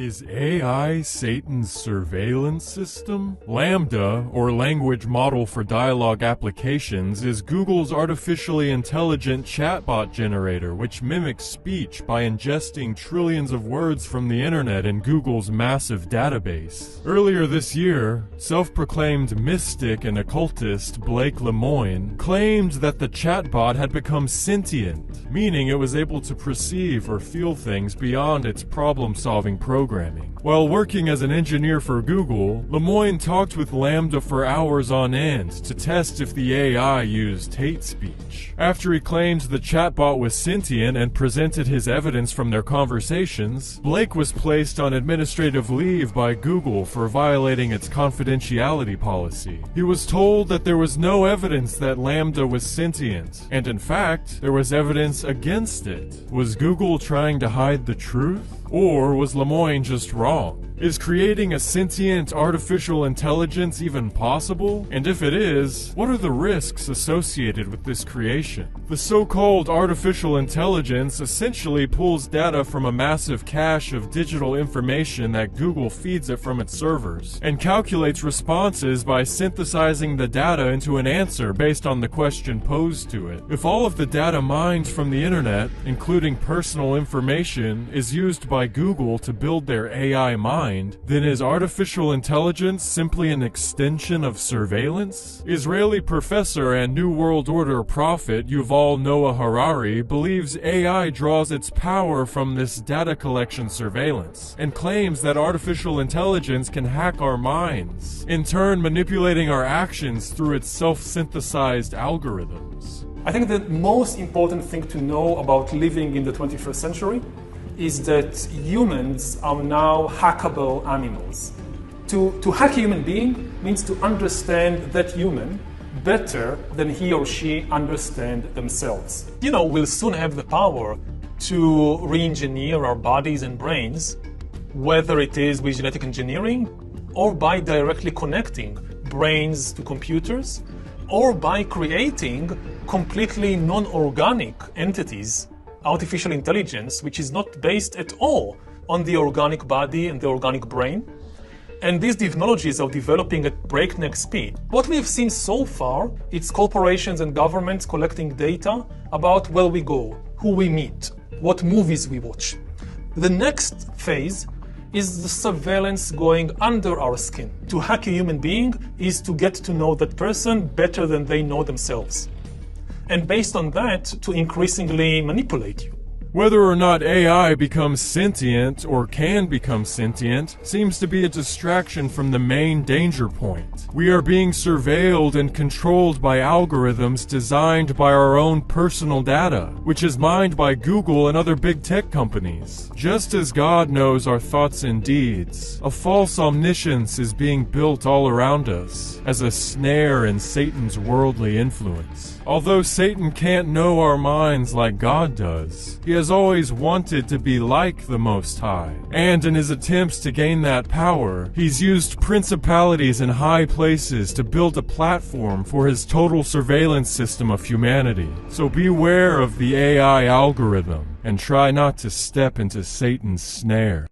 Is AI Satan's surveillance system? Lambda, or Language Model for Dialogue Applications, is Google's artificially intelligent chatbot generator which mimics speech by ingesting trillions of words from the internet in Google's massive database. Earlier this year, self-proclaimed mystic and occultist Blake Lemoine claimed that the chatbot had become sentient, meaning it was able to perceive or feel things beyond its problem-solving programming. While working as an engineer for Google, Lemoine talked with Lambda for hours on end to test if the AI used hate speech. After he claimed the chatbot was sentient and presented his evidence from their conversations, Blake was placed on administrative leave by Google for violating its confidentiality policy. He was told that there was no evidence that Lambda was sentient, and in fact, there was evidence against it. Was Google trying to hide the truth? Or was Lemoine just wrong? Is creating a sentient artificial intelligence even possible? And if it is, what are the risks associated with this creation? The so-called artificial intelligence essentially pulls data from a massive cache of digital information that Google feeds it from its servers, and calculates responses by synthesizing the data into an answer based on the question posed to it. If all of the data mined from the internet, including personal information, is used by Google to build their AI mind, then is artificial intelligence simply an extension of surveillance? Israeli professor and New World Order prophet Yuval Noah Harari believes AI draws its power from this data collection surveillance, and claims that artificial intelligence can hack our minds, in turn manipulating our actions through its self-synthesized algorithms. I think the most important thing to know about living in the 21st century is that humans are now hackable animals. To hack a human being means to understand that human better than he or she understand themselves. We'll soon have the power to re-engineer our bodies and brains, whether it is with genetic engineering, or by directly connecting brains to computers, or by creating completely non-organic entities, artificial intelligence, which is not based at all on the organic body and the organic brain. And these technologies are developing at breakneck speed. What we have seen so far, it's corporations and governments collecting data about where we go, who we meet, what movies we watch. The next phase is the surveillance going under our skin. To hack a human being is to get to know that person better than they know themselves, and based on that, to increasingly manipulate you. Whether or not AI becomes sentient or can become sentient seems to be a distraction from the main danger point. We are being surveilled and controlled by algorithms designed by our own personal data, which is mined by Google and other big tech companies. Just as God knows our thoughts and deeds, a false omniscience is being built all around us as a snare in Satan's worldly influence. Although Satan can't know our minds like God does, he has always wanted to be like the Most High. And in his attempts to gain that power, he's used principalities in high places to build a platform for his total surveillance system of humanity. So beware of the AI algorithm and try not to step into Satan's snare.